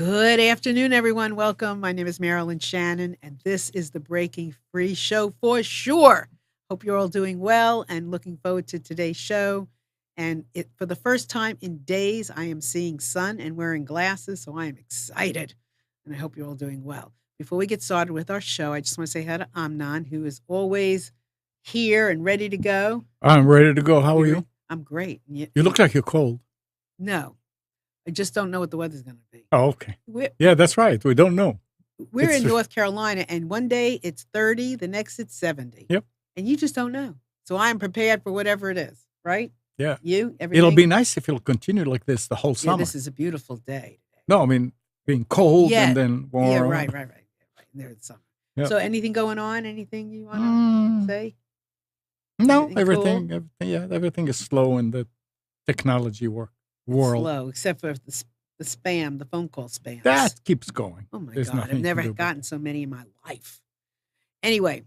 Good afternoon, everyone. Welcome. My name is Marilyn Shannon, and this is the Breaking Free Show for sure. Hope you're all doing well and looking forward to today's show. And for the first time in days, I am seeing sun and wearing glasses, so I am excited. And I hope you're all doing well. Before we get started with our show, I just want to say hi to Amnon, who is always here and ready to go. I'm ready to go. How are you? I'm great. You look like you're cold. No, I just don't know what the weather's going to be. Oh, okay. Yeah, that's right. We don't know. We're in North Carolina, and one day it's 30, the next it's 70. Yep. And you just don't know. So I'm prepared for whatever it is, right? Yeah. You? Everything? It'll be nice if it'll continue like this the whole summer. Yeah, this is a beautiful day. No, I mean, being cold and then warm. Yeah, right. There's summer. Yep. So anything going on? Anything you want to say? No, everything is slow in the technology world. Slow, except for the spam, the phone call spam. That keeps going. Oh my God, I've never gotten so many in my life. Anyway,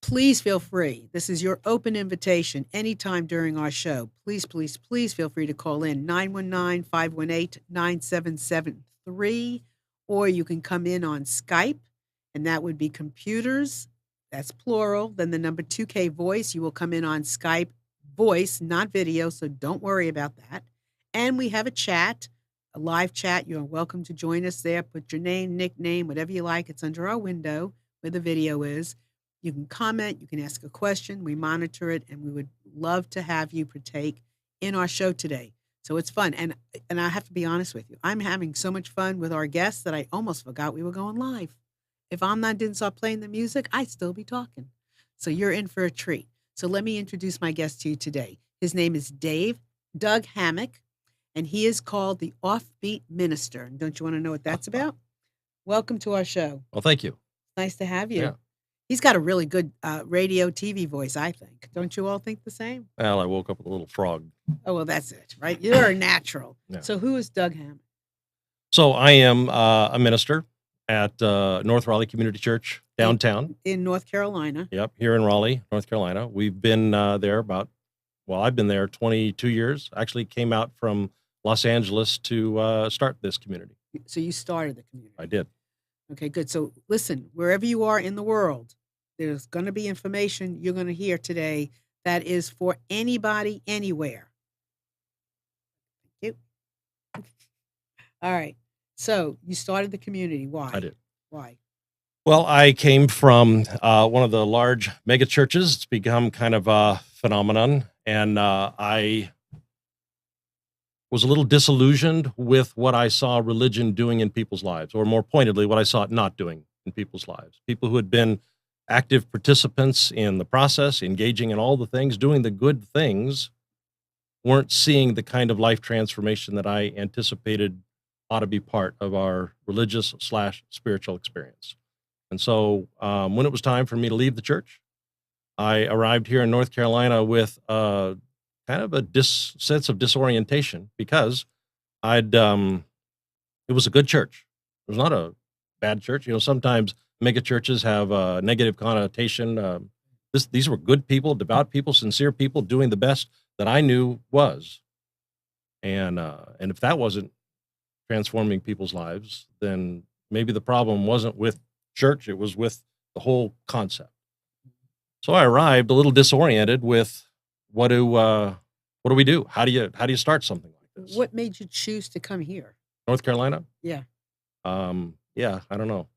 please feel free. This is your open invitation anytime during our show. Please feel free to call in 919-518-9773, or you can come in on Skype, and that would be computers. That's plural. Then the number 2K voice. You will come in on Skype voice, not video, so don't worry about that. And we have a chat, a live chat. You're welcome to join us there. Put your name, nickname, whatever you like. It's under our window where the video is. You can comment. You can ask a question. We monitor it, and we would love to have you partake in our show today. So it's fun. And I have to be honest with you. I'm having so much fun with our guests that I almost forgot we were going live. If Amnon didn't start playing the music, I'd still be talking. So you're in for a treat. So let me introduce my guest to you today. His name is Doug Hammack, and he is called the Offbeat Minister. And don't you want to know what that's about? Welcome to our show. Well, thank you. Nice to have you. Yeah. He's got a really good radio, TV voice, I think. Don't you all think the same? Well, I woke up with a little frog. Oh, well, that's it, right? You're a natural. Yeah. So who is Doug Hammack? So I am a minister at North Raleigh Community Church downtown. In North Carolina. Yep, here in Raleigh, North Carolina. We've been there I've been there 22 years. Actually came out from Los Angeles to start this community. So you started the community? I did. Okay, good. So listen, wherever you are in the world, there's going to be information you're going to hear today that is for anybody, anywhere. Thank you. All right. So you started the community. Why? I did. Why? Well, I came from one of the large mega churches. It's become kind of a phenomenon. And I was a little disillusioned with what I saw religion doing in people's lives, or more pointedly, what I saw it not doing in people's lives. People who had been active participants in the process, engaging in all the things, doing the good things, weren't seeing the kind of life transformation that I anticipated ought to be part of our religious/spiritual experience. And so when it was time for me to leave the church, I arrived here in North Carolina with kind of a sense of disorientation because it was a good church. It was not a bad church. You know, sometimes mega churches have a negative connotation. These were good people, devout people, sincere people doing the best that I knew was. And if that wasn't transforming people's lives, then maybe the problem wasn't with church, it was with the whole concept. So I arrived a little disoriented with what do we do? How do you start something like this? What made you choose to come here? North Carolina? Yeah. Yeah, I don't know.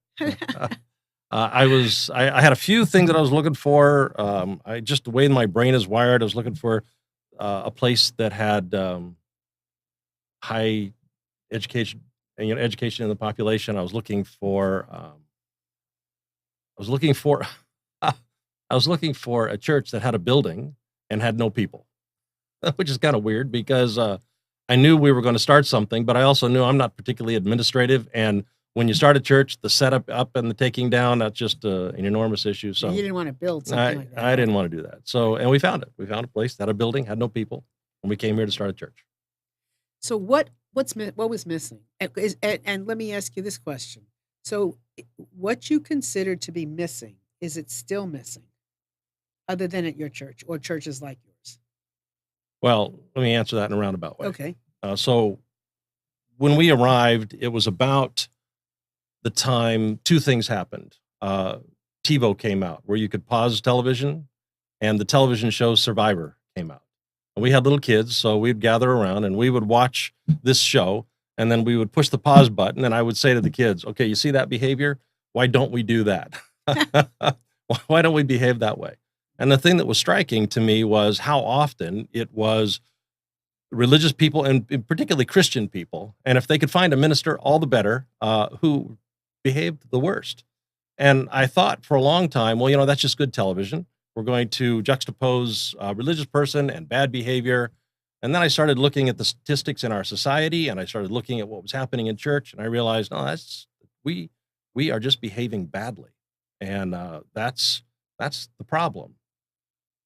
I had a few things that I was looking for. The way my brain is wired, I was looking for a place that had high education, education in the population. I was looking for a church that had a building and had no people, which is kind of weird because I knew we were going to start something, but I also knew I'm not particularly administrative. And when you start a church, the setup up and the taking down, that's just an enormous issue. So you didn't want to build something like that. I didn't want to do that. So, and we found it. We found a place that had a building, had no people, and we came here to start a church. So what was missing? And let me ask you this question. So what you consider to be missing, is it still missing other than at your church or churches like yours? Well, let me answer that in a roundabout way. Okay. So when we arrived, it was about the time two things happened. TiVo came out where you could pause television, and the television show Survivor came out. And we had little kids, so we'd gather around and we would watch this show, and then we would push the pause button, and I would say to the kids, okay, you see that behavior? Why don't we do that? Why don't we behave that way? And the thing that was striking to me was how often it was religious people, and particularly Christian people, and if they could find a minister, all the better, who behaved the worst. And I thought for a long time, well, that's just good television. We're going to juxtapose a religious person and bad behavior. And then I started looking at the statistics in our society, and I started looking at what was happening in church, and I realized, no, we are just behaving badly, and that's the problem.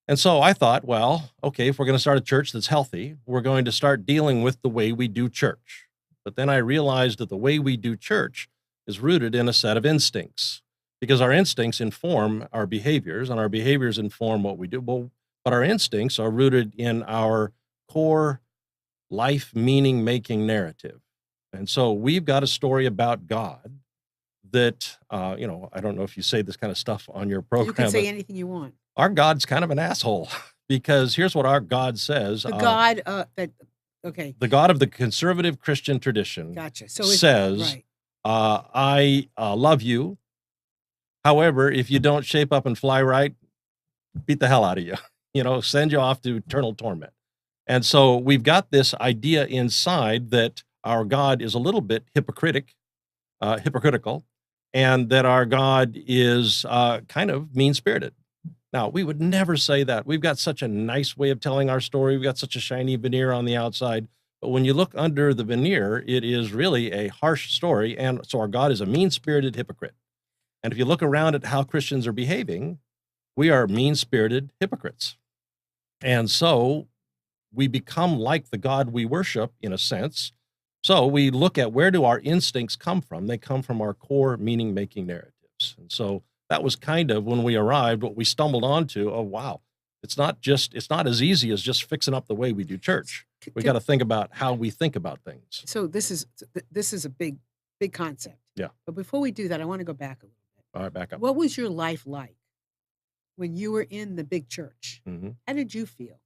And so I thought, well, okay, if we're going to start a church that's healthy, we're going to start dealing with the way we do church. But then I realized that the way we do church is rooted in a set of instincts, because our instincts inform our behaviors, and our behaviors inform what we do. Well, but our instincts are rooted in our core life meaning-making narrative. And so we've got a story about God that, I don't know if you say this kind of stuff on your program. You can say anything you want. Our God's kind of an asshole, because here's what our God says. The God the God of the conservative Christian tradition says, right. I love you. However, if you don't shape up and fly right, beat the hell out of you, send you off to eternal torment. And so we've got this idea inside that our God is a little bit hypocritical, and that our God is kind of mean-spirited. Now, we would never say that. We've got such a nice way of telling our story. We've got such a shiny veneer on the outside. But when you look under the veneer, it is really a harsh story. And so our God is a mean-spirited hypocrite. And if you look around at how Christians are behaving, we are mean-spirited hypocrites. And so we become like the God we worship, in a sense. So we look at, where do our instincts come from? They come from our core meaning-making narratives. And so that was kind of, when we arrived, what we stumbled onto. Oh, wow. It's not as easy as just fixing up the way we do church. We got to think about how we think about things. So this is a big concept. Yeah. But before we do that, I want to go back a little bit. All right, back up. What was your life like when you were in the big church? Mm-hmm. How did you feel?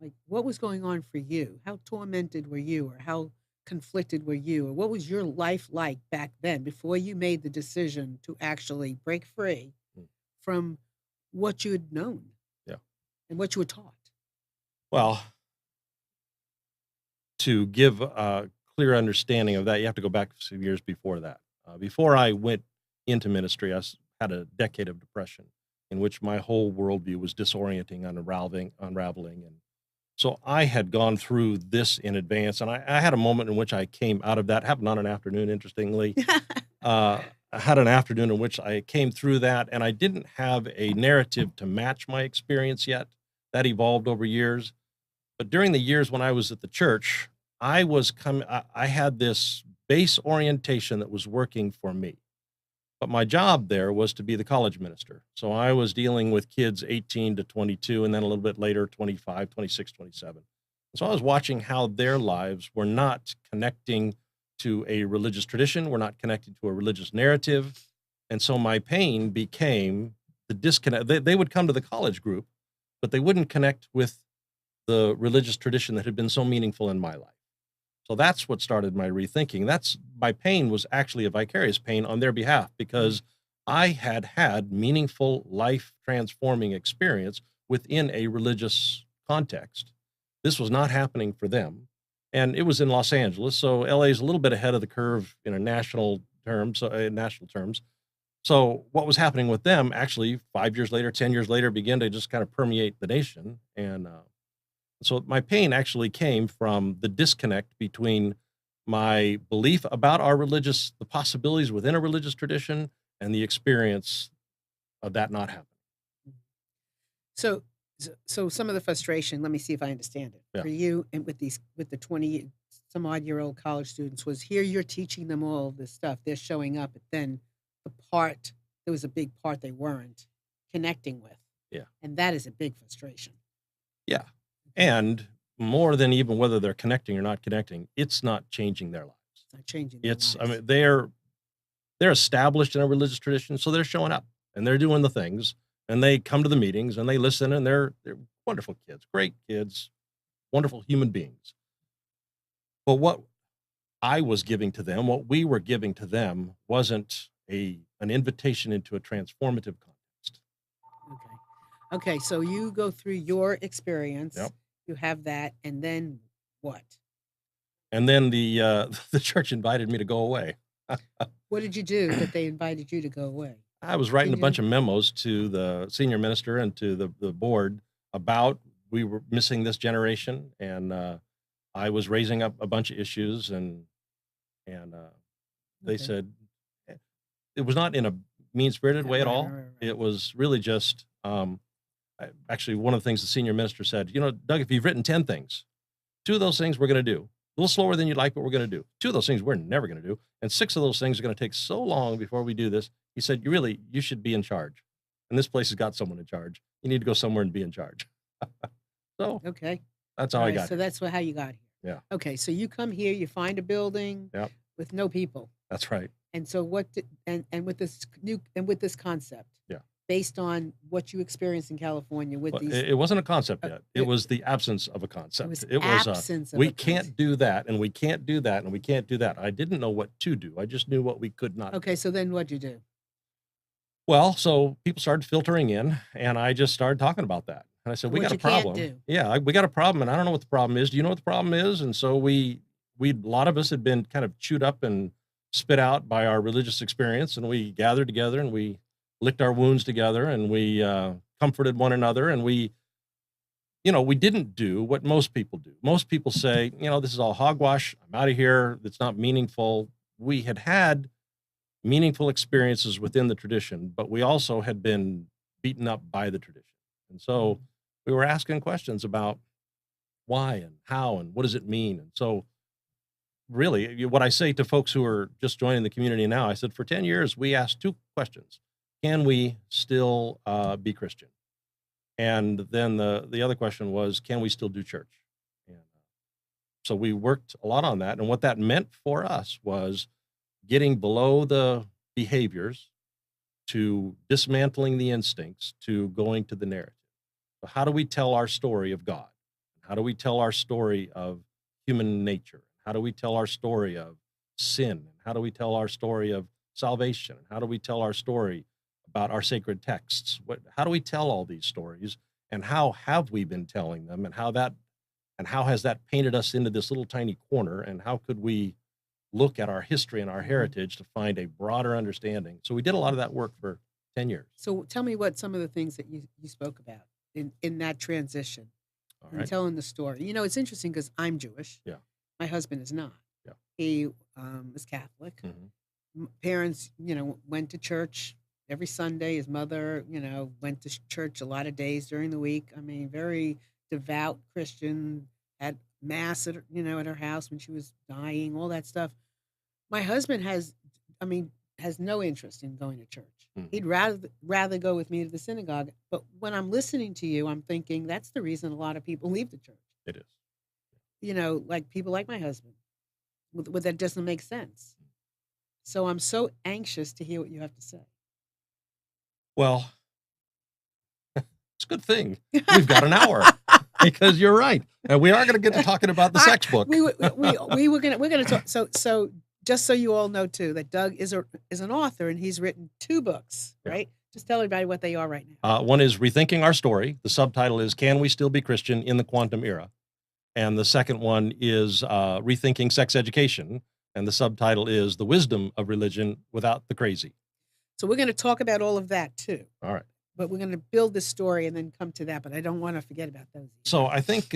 Like, what was going on for you? How tormented were you, or how conflicted were you, or what was your life like back then before you made the decision to actually break free from what you had known? Yeah. And what you were taught? Well, to give a clear understanding of that, you have to go back some years before that. Before I went into ministry, I had a decade of depression in which my whole worldview was disorienting, unraveling. And so I had gone through this in advance, and I had a moment in which I came out of that. It happened on an afternoon, interestingly. I had an afternoon in which I came through that, and I didn't have a narrative to match my experience yet. That evolved over years. But during the years when I was at the church, I had this base orientation that was working for me. But my job there was to be the college minister. So I was dealing with kids 18 to 22, and then a little bit later, 25, 26, 27. So I was watching how their lives were not connecting to a religious tradition, were not connected to a religious narrative. And so my pain became the disconnect. They would come to the college group, but they wouldn't connect with the religious tradition that had been so meaningful in my life. So that's what started my rethinking. My pain was actually a vicarious pain on their behalf, because I had meaningful, life-transforming experience within a religious context. This was not happening for them. And it was in Los Angeles, so LA is a little bit ahead of the curve in national terms. So what was happening with them actually 5 years later, 10 years later, began to just kind of permeate the nation. And so my pain actually came from the disconnect between my belief about the possibilities within a religious tradition, and the experience of that not happening. So some of the frustration, let me see if I understand it, for you and with the 20 some odd year old college students, was here you're teaching them all this stuff. They're showing up, but then there was a big part they weren't connecting with. Yeah. And that is a big frustration. Yeah. And more than even whether they're connecting or not connecting, it's not changing their lives. It's not changing their lives. I mean, they're established in a religious tradition, so they're showing up and they're doing the things, and they come to the meetings and they listen, and they're wonderful kids, great kids, wonderful human beings. But what I was giving to them, what we were giving to them, wasn't an invitation into a transformative context. Okay. Okay, so you go through your experience, Yep. you have that, and then what? And then the the church invited me to go away. What did you do that they invited you to go away? I was writing Can a bunch you of memos to the senior minister and to the board about we were missing this generation, and I was raising up a bunch of issues, and they Okay. said it was not in a mean-spirited way at Right, all. right, right, right. It was really just actually one of the things the senior minister said, Doug, if you've written 10 things, 2 of those things we're going to do. A little slower than you'd like, but we're going to do. 2 of those things we're never going to do. And 6 of those things are going to take so long before we do this. He said, you should be in charge. And this place has got someone in charge. You need to go somewhere and be in charge. So Okay. that's All how I right, got so here. that's how you got here. Yeah, Okay, so you come here, you find a building Yep. with no people. that's right. And so what did, and with this concept, Yeah. based on what you experienced in California with Well, these, it wasn't a concept uh, yet. It it, was the absence of a it concept. was It was absence of we a can't concept. do that, and we can't do that, and we can't do that. I didn't know what to do. I just knew what we could not do. Okay, so then what'd you do? Well, so people started filtering in, and I just started talking about that. And I said, "We What got a you can't problem. do. Yeah, we got a problem, and I don't know what the problem is. Do you know what the problem is?" And so we a lot of us had been kind of chewed up and spit out by our religious experience, and we gathered together and we licked our wounds together, and we comforted one another, and we didn't do what most people do. Most people say, this is all hogwash. I'm out of here. It's not meaningful. We had meaningful experiences within the tradition, but we also had been beaten up by the tradition. And so we were asking questions about why and how and what does it mean. And so really what I say to folks who are just joining the community now, I said, for 10 years, we asked 2 questions. Can we still be Christian? And then the other question was, can we still do church? And so we worked a lot on that. And what that meant for us was getting below the behaviors to dismantling the instincts to going to the narrative. So how do we tell our story of God? How do we tell our story of human nature? How do we tell our story of sin? How do we tell our story of salvation? How do we tell our story about our sacred texts? How do we tell all these stories? And how have we been telling them? And how has that painted us into this little tiny corner? And how could we look at our history and our Mhm. heritage to find a broader understanding? So we did a lot of that work for 10 years. So tell me what some of the things that you spoke about in that transition All and right. telling the story. It's interesting because I'm Jewish. Yeah. My husband is not. Yeah. He is Catholic. Mhm. Parents, went to church every Sunday. His mother, went to church a lot of days during the week. I mean, very devout Christian. Had mass at her house when she was dying. All that stuff. My husband has no interest in going to church. Mhm. He'd rather go with me to the synagogue. But when I'm listening to you, I'm thinking that's the reason a lot of people leave the church. It is. Like people like my husband. That doesn't make sense. So I'm so anxious to hear what you have to say. Well, it's a good thing we've got an hour because you're right, and we are going to get to talking about the sex book. We're gonna talk. So just so you all know too, that Doug is an author and he's written 2 books, Yeah. right? Just tell everybody what they are right now. One is Rethinking Our Story. The subtitle is Can We Still Be Christian in the Quantum Era? And the second one is Rethinking Sex Education. And the subtitle is The Wisdom of Religion Without the Crazy. So we're going to talk about all of that too. All right. But we're going to build this story and then come to that. But I don't want to forget about those. So I think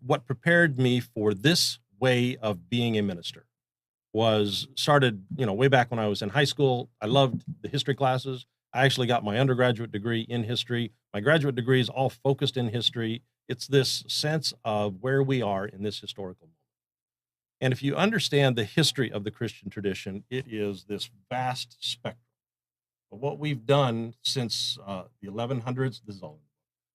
what prepared me for this way of being a minister was started, way back when I was in high school. I loved the history classes. I actually got my undergraduate degree in history. My graduate degree is all focused in history. It's this sense of where we are in this historical moment. And if you understand the history of the Christian tradition, it is this vast spectrum. But what we've done since the 1100s,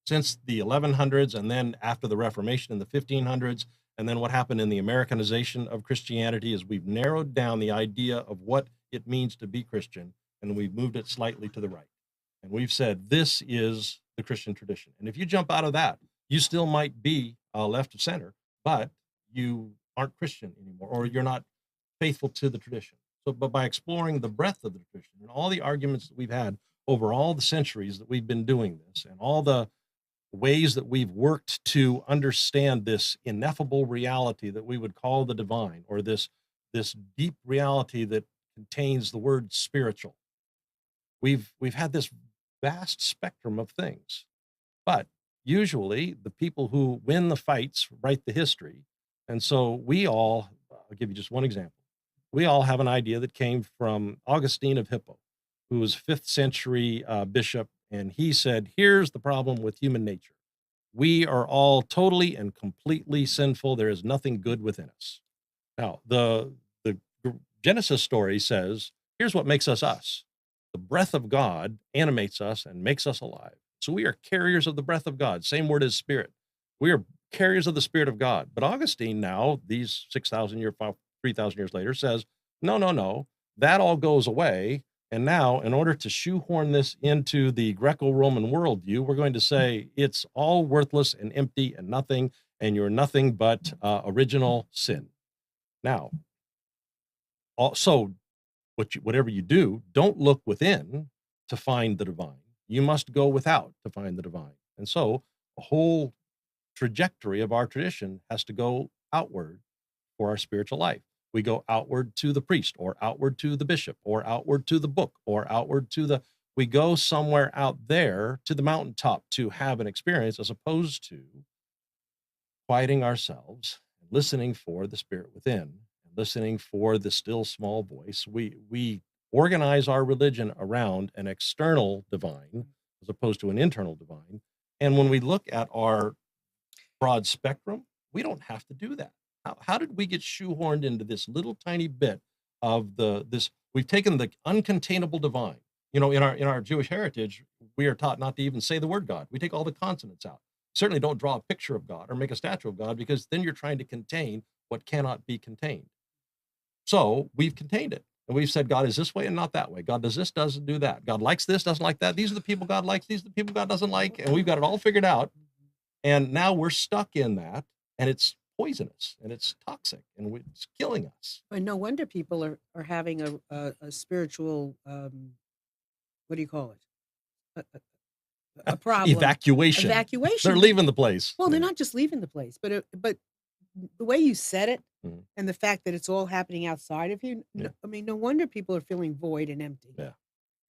since the 1100s, and then after the Reformation in the 1500s, And then what happened in the Americanization of Christianity is we've narrowed down the idea of what it means to be Christian, and we've moved it slightly to the right. And we've said, this is the Christian tradition. And if you jump out of that, you still might be left of center, but you aren't Christian anymore, or you're not faithful to the tradition. So, but by exploring the breadth of the tradition and all the arguments that we've had over all the centuries that we've been doing this, and all the ways that we've worked to understand this ineffable reality that we would call the divine, or this deep reality that contains the word spiritual, we've had this vast spectrum of things. But usually the people who win the fights write the history. And so I'll give you just one example. We all have an idea that came from Augustine of Hippo, who was 5th century bishop. And he said, here's the problem with human nature. We are all totally and completely sinful. There is nothing good within us. Now, the Genesis story says, here's what makes us us. The breath of God animates us and makes us alive. So we are carriers of the breath of God. Same word as spirit. We are carriers of the Spirit of God. But Augustine now, these 3,000 years later, says, no, that all goes away. And now, in order to shoehorn this into the Greco-Roman worldview, we're going to say it's all worthless and empty and nothing, and you're nothing but original sin. Now, so whatever you do, don't look within to find the divine. You must go without to find the divine. And so the whole trajectory of our tradition has to go outward for our spiritual life. We go outward to the priest, or outward to the bishop, or outward to the book, or outward to we go somewhere out there to the mountaintop to have an experience, as opposed to quieting ourselves and listening for the spirit within, and listening for the still small voice. We organize our religion around an external divine as opposed to an internal divine. And when we look at our broad spectrum, we don't have to do that. How did we get shoehorned into this little tiny bit of this? We've taken the uncontainable divine. In our Jewish heritage, we are taught not to even say the word God. We take all the consonants out. Certainly don't draw a picture of God or make a statue of God, because then you're trying to contain what cannot be contained. So we've contained it. And we've said, God is this way and not that way. God does this, doesn't do that. God likes this, doesn't like that. These are the people God likes. These are the people God doesn't like. And we've got it all figured out. And now we're stuck in that, and it's poisonous and it's toxic and it's killing us. And no wonder people are having a spiritual, what do you call it? A problem. Evacuation. They're leaving the place. Well, they're not just leaving the place, but the way you said it, mm-hmm. and the fact that it's all happening outside of you. Yeah. No wonder people are feeling void and empty. Yeah.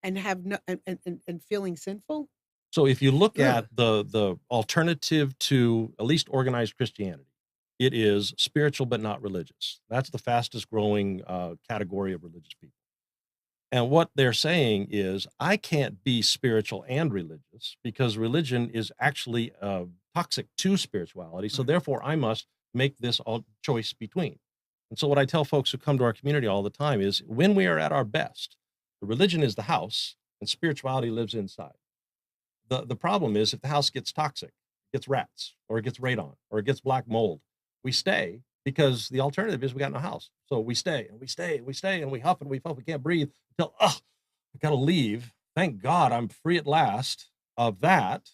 And have no and feeling sinful. So if you look at the alternative to at least organized Christianity, it is spiritual but not religious. That's the fastest growing category of religious people. And what they're saying is, I can't be spiritual and religious because religion is actually toxic to spirituality. So therefore, I must make this choice between. And so what I tell folks who come to our community all the time is, when we are at our best, the religion is the house and spirituality lives inside. The problem is, if the house gets toxic, it gets rats, or it gets radon, or it gets black mold, we stay, because the alternative is we got no house. So we stay and we stay and we stay and we huff and we puff. We can't breathe until, I got to leave. Thank God I'm free at last of that.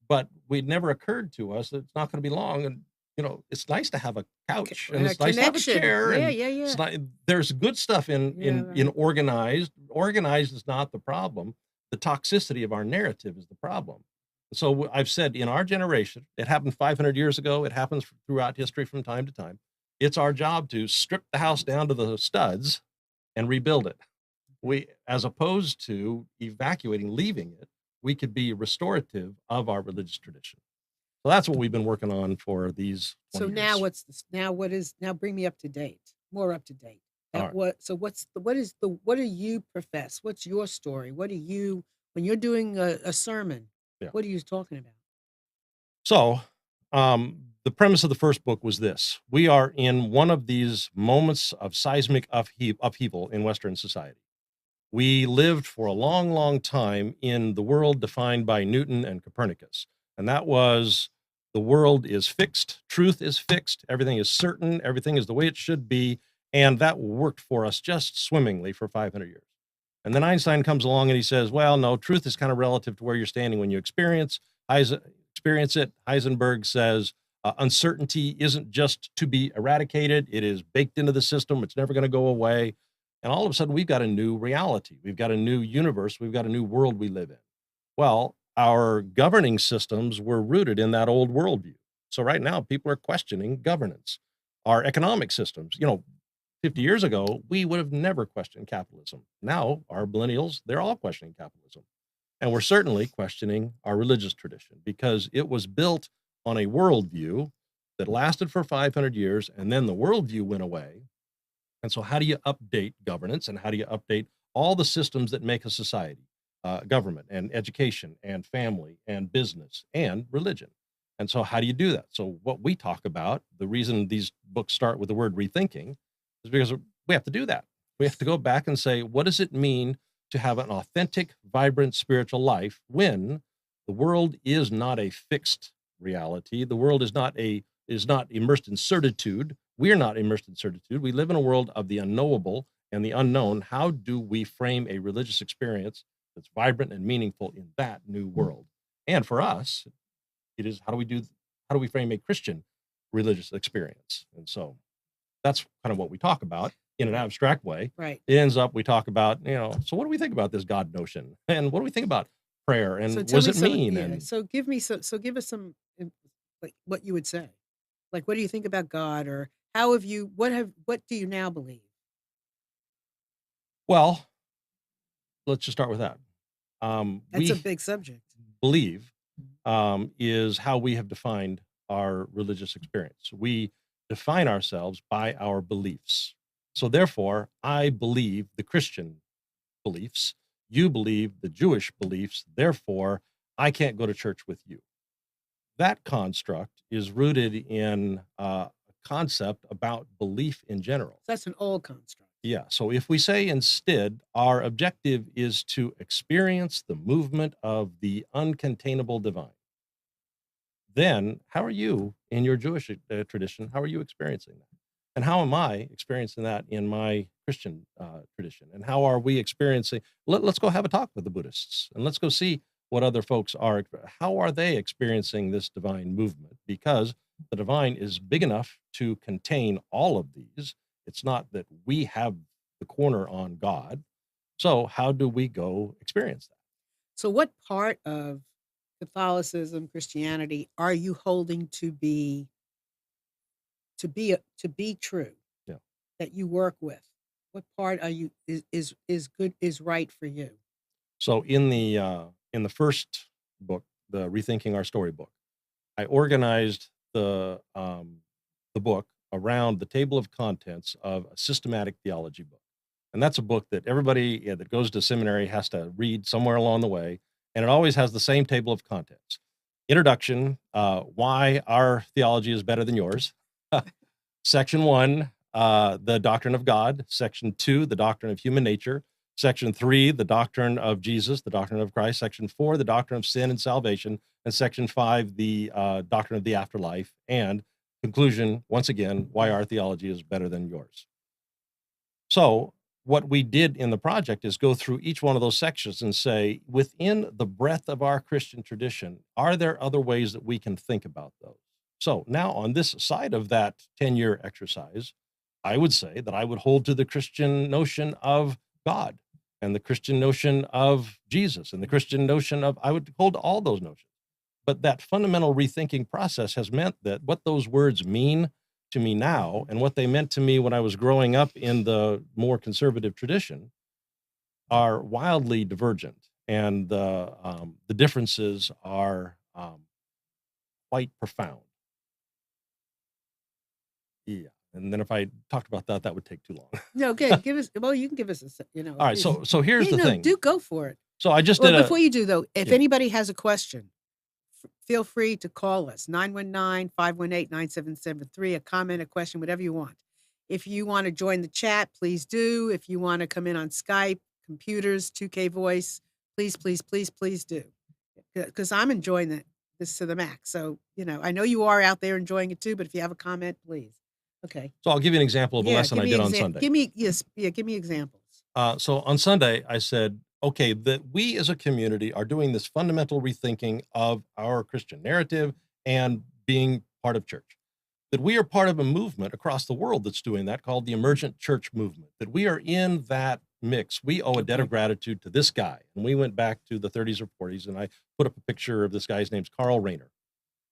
But it never occurred to us that it's not going to be long. And, it's nice to have a couch and it's nice to have a chair. Yeah. There's good stuff in organized. Organized is not the problem. The toxicity of our narrative is the problem. So I've said, in our generation, it happened 500 years ago. It happens throughout history from time to time. It's our job to strip the house down to the studs and rebuild it. As opposed to evacuating, leaving it, we could be restorative of our religious tradition. So that's what we've been working on for these 20 years. Now bring me up to date, more up to date. Right. What do you profess? What's your story? What do you, when you're doing a sermon, what are you talking about? So, the premise of the first book was this: we are in one of these moments of seismic upheaval in Western society. We lived for a long, long time in the world defined by Newton and Copernicus, and that was The world is fixed. Truth is fixed. Everything is certain. Everything is the way it should be. And that worked for us just swimmingly for 500 years. And then Einstein comes along and he says, well, no, truth is kind of relative to where you're standing when you experience it. Heisenberg says uncertainty isn't just to be eradicated. It is baked into the system. It's never going to go away. And all of a sudden, we've got a new reality. We've got a new universe. We've got a new world we live in. Well, our governing systems were rooted in that old worldview. So right now, people are questioning governance. Our economic systems, 50 years ago, we would have never questioned capitalism. Now, our millennials, they're all questioning capitalism. And we're certainly questioning our religious tradition because it was built on a worldview that lasted for 500 years, and then the worldview went away. And so how do you update governance, and how do you update all the systems that make a society, government and education and family and business and religion? And so how do you do that? So what we talk about, the reason these books start with the word rethinking, is because we have to do that. We have to go back and say, what does it mean to have an authentic, vibrant spiritual life when the world is not a fixed reality? The world is not immersed in certitude. We're not immersed in certitude. We live in a world of the unknowable and the unknown. How do we frame a religious experience that's vibrant and meaningful in that new world? And for us, it is how do we frame a Christian religious experience? And so that's kind of what we talk about in an abstract way. Right. It ends up, we talk about, so what do we think about this God notion? And what do we think about prayer? And what does it mean? Yeah, And so give us some, like, what you would say. Like, what do you think about God, or what do you now believe? Well, let's just start with that. That's a big subject. Believe is how we have defined our religious experience. We define ourselves by our beliefs. So therefore, I believe the Christian beliefs, you believe the Jewish beliefs, therefore, I can't go to church with you. That construct is rooted in a concept about belief in general. That's an old construct. Yeah. So if we say instead, our objective is to experience the movement of the uncontainable divine, then how are you in your Jewish tradition? How are you experiencing that? And how am I experiencing that in my Christian tradition? And how are we experiencing? Let's go have a talk with the Buddhists, and let's go see what other folks are. How are they experiencing this divine movement? Because the divine is big enough to contain all of these. It's not that we have the corner on God. So how do we go experience that? So what part of Catholicism, Christianity are you holding to be true? Yeah. That you work with? What part are you is good, is right for you? So in the first book, the Rethinking Our Story book, I organized the book around the table of contents of a systematic theology book. And that's a book that everybody that goes to seminary has to read somewhere along the way. And it always has the same table of contents. Introduction, why our theology is better than yours. Section 1, the doctrine of God. Section 2, the doctrine of human nature. Section 3, the doctrine of Jesus, the doctrine of Christ. Section 4, the doctrine of sin and salvation. And Section 5, the doctrine of the afterlife. And conclusion, once again, why our theology is better than yours. So what we did in the project is go through each one of those sections and say, within the breadth of our Christian tradition, are there other ways that we can think about those? So now on this side of that 10-year exercise, I would say that I would hold to the Christian notion of God and the Christian notion of Jesus and the Christian notion of, I would hold to all those notions. But that fundamental rethinking process has meant that what those words mean to me now and what they meant to me when I was growing up in the more conservative tradition are wildly divergent. And the differences are quite profound. Yeah. And then if I talked about that, that would take too long. No, good. You can give us All right. So here's the thing. Go for it. So I just before you do though, if Yeah. anybody has a question, feel free to call us, 919-518-9773, a comment, a question, whatever you want. If you want to join the chat, please do. If you want to come in on Skype, computers, 2K voice, please do. Because I'm enjoying this to the max. So, I know you are out there enjoying it too, but if you have a comment, please. Okay. So I'll give you an example of a lesson I did on Sunday. Give me examples. So on Sunday, I said, okay, that we as a community are doing this fundamental rethinking of our Christian narrative and being part of church. That we are part of a movement across the world that's doing that called the emergent church movement. That we are in that mix. We owe a debt of gratitude to this guy. And we went back to the 30s or 40s, and I put up a picture of this guy's name's Karl Rahner.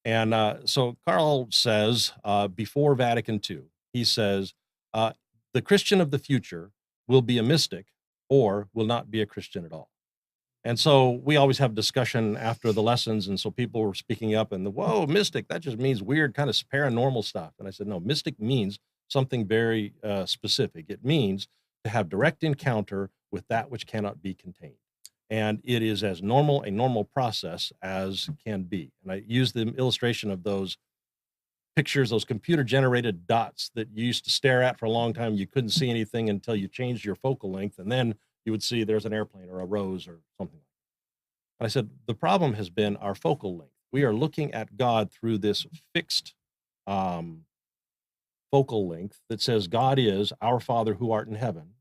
And so Karl says, before Vatican II, he says, the Christian of the future will be a mystic or will not be a Christian at all. And so we always have discussion after the lessons. And so people were speaking up and whoa, mystic, that just means weird kind of paranormal stuff. And I said, no, mystic means something very specific. It means to have direct encounter with that which cannot be contained. And it is as a normal process as can be. And I use the illustration of those pictures, those computer generated dots that you used to stare at for a long time. You couldn't see anything until you changed your focal length. And then you would see there's an airplane or a rose or something. And I said, the problem has been our focal length. We are looking at God through this fixed focal length that says God is our Father who art in heaven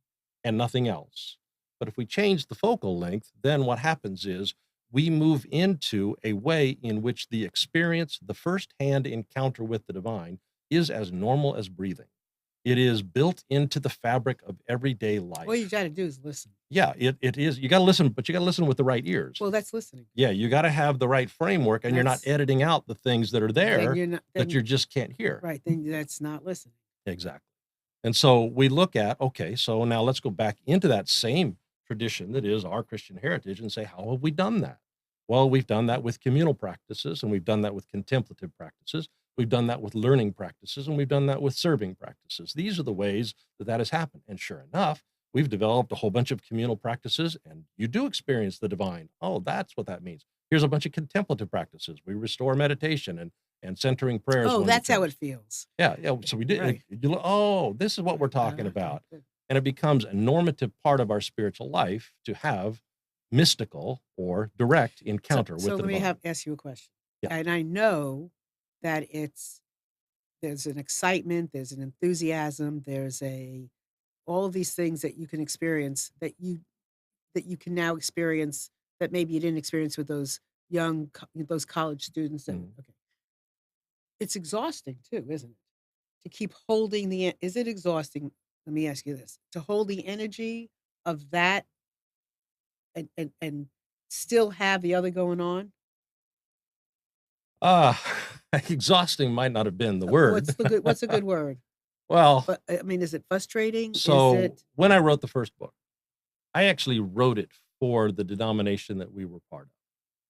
and nothing else. But if we change the focal length, then what happens is we move into a way in which the experience, the firsthand encounter with the divine, is as normal as breathing. It is built into the fabric of everyday life. All you got to do is listen. Yeah, it is. You got to listen, but you got to listen with the right ears. Well, that's listening. Yeah, you got to have the right framework, and you're not editing out the things that are there that you just can't hear. Right, then that's not listening. Exactly. And so we look at, okay, so now let's go back into that same tradition that is our Christian heritage and say, how have we done that? Well, we've done that with communal practices, and we've done that with contemplative practices. We've done that with learning practices, and we've done that with serving practices. These are the ways that has happened. And sure enough, we've developed a whole bunch of communal practices, and you do experience the divine. Oh, that's what that means. Here's a bunch of contemplative practices. We restore meditation and centering prayers. Oh, that's how it feels. Yeah. So we did. Right. This is what we're talking about. And it becomes a normative part of our spiritual life to have mystical or direct encounter with the divine. So let me ask you a question. Yeah. And I know that there's an excitement, there's an enthusiasm, there's all of these things that you can experience that you can now experience that maybe you didn't experience with those those college students. Okay. It's exhausting too, isn't it? To keep holding is it exhausting? Let me ask you this: to hold the energy of that and still have the other going on? Exhausting might not have been the word. What's a good word? Well, but, I mean, is it frustrating? So when I wrote the first book, I actually wrote it for the denomination that we were part of,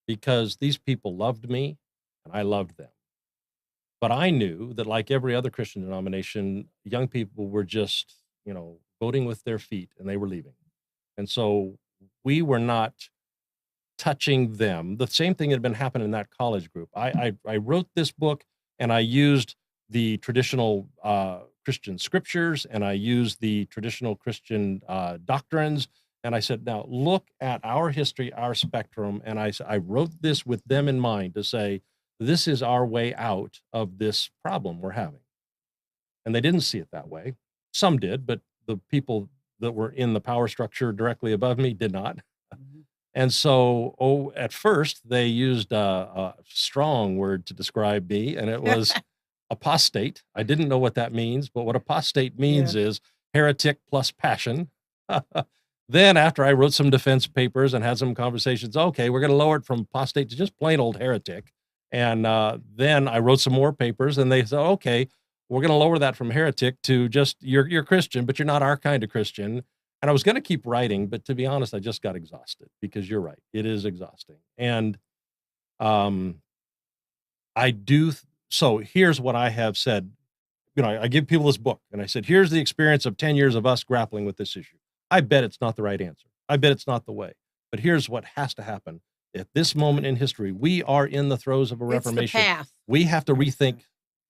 because these people loved me and I loved them. But I knew that, like every other Christian denomination, young people were just, voting with their feet and they were leaving. And so we were not touching them. The same thing had been happening in that college group. I wrote this book and I used the traditional Christian scriptures and I used the traditional Christian doctrines. And I said, now look at our history, our spectrum. And I wrote this with them in mind to say, this is our way out of this problem we're having. And they didn't see it that way. Some did, but the people that were in the power structure directly above me did not. Mm-hmm. And so, at first, they used a strong word to describe me, and it was apostate. I didn't know what that means, but what apostate means is heretic plus passion. Then, after I wrote some defense papers and had some conversations, okay, we're going to lower it from apostate to just plain old heretic. And then I wrote some more papers, and they said, okay, we're going to lower that from heretic to just you're Christian, but you're not our kind of Christian. And I was going to keep writing, but to be honest, I just got exhausted, because you're right. It is exhausting. And so here's what I have said. I give people this book and I said, here's the experience of 10 years of us grappling with this issue. I bet it's not the right answer. I bet it's not the way. But here's what has to happen. At this moment in history, we are in the throes of a reformation. It's the path. We have to rethink.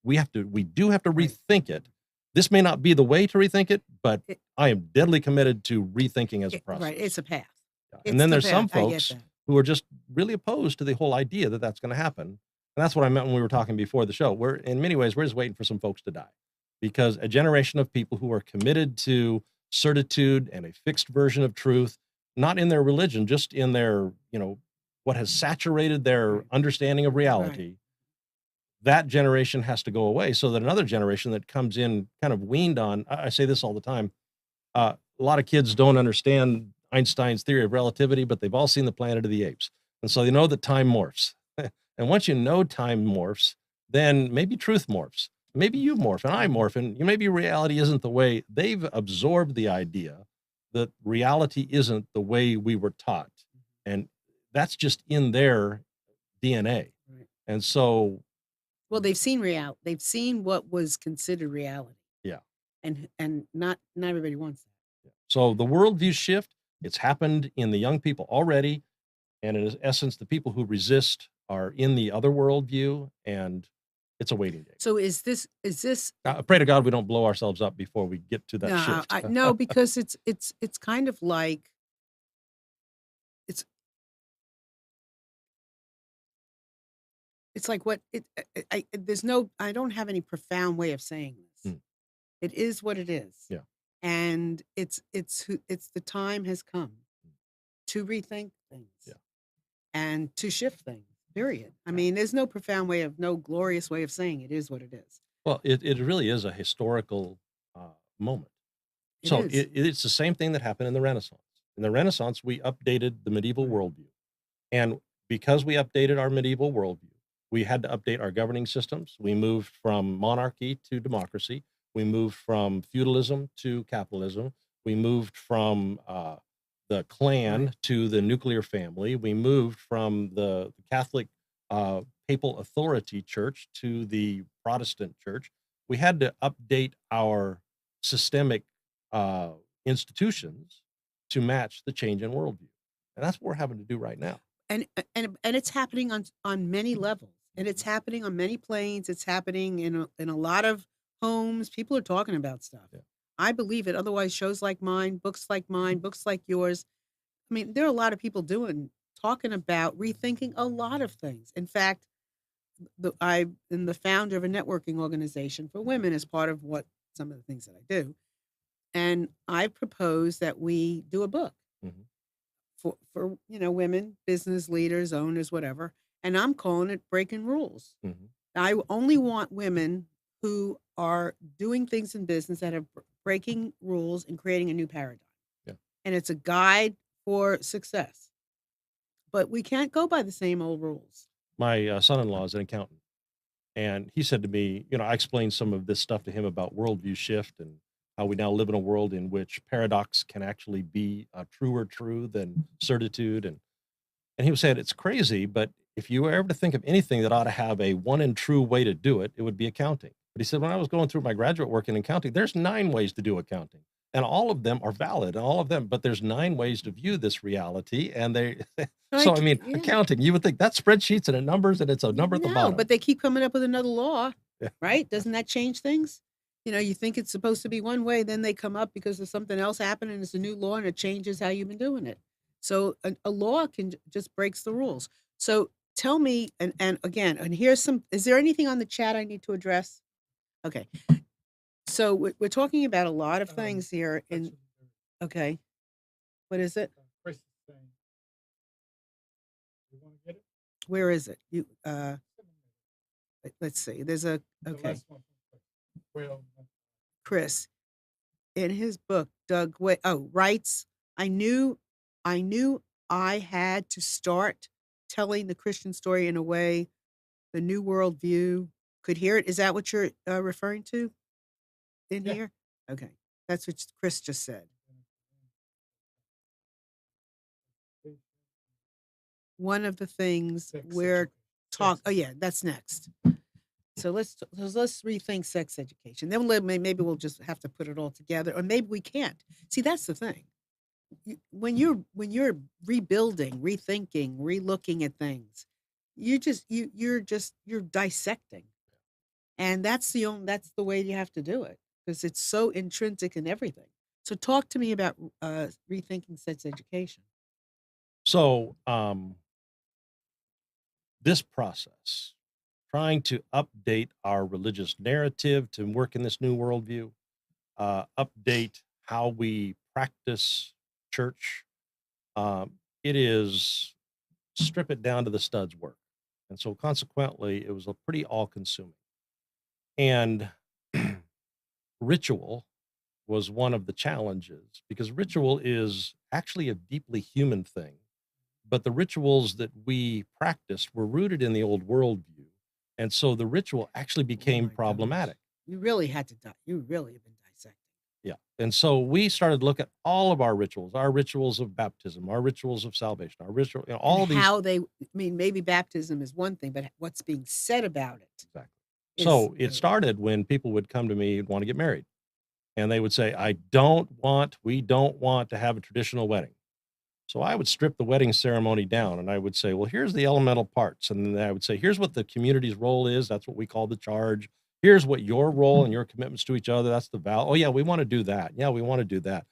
We do have to rethink it. This may not be the way to rethink it, but I am deadly committed to rethinking as a process. Right, it's a path. Yeah. And then there's some folks who are just really opposed to the whole idea that that's going to happen. And that's what I meant when we were talking before the show. We're in many ways, we're just waiting for some folks to die because a generation of people who are committed to certitude and a fixed version of truth, not in their religion, just in their, what has saturated their Right. understanding of Right. reality, that generation has to go away so that another generation that comes in kind of weaned on, I say this all the time. A lot of kids don't understand Einstein's theory of relativity, but they've all seen the Planet of the Apes. And so they know that time morphs. And once you know time morphs, then maybe truth morphs. Maybe you morph and I morph, and maybe reality isn't the way they've absorbed the idea that reality isn't the way we were taught. And that's just in their DNA. Right. And so, Well, they've seen they've seen what was considered reality. yeah. And not everybody wants that. So the worldview shift, it's happened in the young people already. And in essence, the people who resist are in the other worldview, and it's a waiting game. So is this I pray to God we don't blow ourselves up before we get to that no, shift. no, because it's kind of like it's like what I don't have any profound way of saying this. Mm. It is what it is. Yeah. And it's the time has come to rethink things. Yeah. And to shift things. Period. I mean, there's no profound way of no glorious way of saying it is what it is. Well, it really is a historical moment. It So is. it's the same thing that happened in the Renaissance. In the Renaissance, we updated the medieval worldview. And because we updated our medieval worldview, we had to update our governing systems. We moved from monarchy to democracy. We moved from feudalism to capitalism. We moved from the clan Right. to the nuclear family. We moved from the Catholic papal authority church to the Protestant church. We had to update our systemic institutions to match the change in worldview. And that's what we're having to do right now. And it's happening on many levels. And it's happening on many planes. It's happening in a lot of homes. People are talking about stuff. Yeah. I believe it. Otherwise, shows like mine, books like mine, books like yours. I mean, there are a lot of people talking about rethinking a lot of things. In fact, I'm the founder of a networking organization for women as part of some of the things that I do. And I propose that we do a book Mhm. for women, business leaders, owners, whatever. And I'm calling it Breaking Rules. Mhm. I only want women who are doing things in business that are breaking rules and creating a new paradigm. Yeah. And it's a guide for success. But we can't go by the same old rules. My son-in-law is an accountant, and he said to me, I explained some of this stuff to him about worldview shift and how we now live in a world in which paradox can actually be a truer true than certitude. And he was saying it's crazy, but if you were ever to think of anything that ought to have a one and true way to do it, it would be accounting. But he said, when I was going through my graduate work in accounting, there's 9 ways to do accounting. And all of them are valid, and all of them, but there's 9 ways to view this reality. And they, so I mean, Yeah. accounting, you would think that's spreadsheets and numbers, and it's a number at the No, bottom. but they keep coming up with another law, Yeah. right? Doesn't that change things? You think it's supposed to be one way, then they come up because of something else happened and it's a new law and it changes how you've been doing it. So a law just breaks the rules. So tell me, and again, and is there anything on the chat I need to address? Okay. So we're talking about a lot of things here okay. What is it? Chris is saying, you want to get it? Where is it? Let's see. There's a, The okay. last one from Chris. Well, Chris, in his book, Doug writes, I knew I had to start telling the Christian story in a way the new world view could hear it. Is that what you're referring to in Yeah. here? Okay. That's what Chris just said. One of the things we're oh yeah, that's next. So let's rethink sex education. Then maybe we'll just have to put it all together, or maybe we can't. See, that's the thing. When you're rebuilding, rethinking, relooking at things, you're dissecting, and that's the way you have to do it because it's so intrinsic in everything. So talk to me about rethinking sex education. So this process trying to update our religious narrative to work in this new worldview, update how we practice church. It is strip it down to the studs work. And so consequently, it was a pretty all consuming. And ritual was one of the challenges because ritual is actually a deeply human thing. But the rituals that we practiced were rooted in the old worldview. And so the ritual actually became problematic. You really had to die. You really have been dissecting. Yeah. And so we started to look at all of our rituals of baptism, our rituals of salvation, our ritual, all And these. how they, I mean, maybe baptism is one thing, but what's being said about it. Exactly. is So it the- started when people would come to me and want to get married. And they would say, we don't want to have a traditional wedding. So I would strip the wedding ceremony down and I would say, well, here's the elemental parts. And then I would say, here's what the community's role is. That's what we call the charge. Here's what your role and your commitments to each other. That's the vow. Oh yeah, we want to do that. Yeah, we want to do that.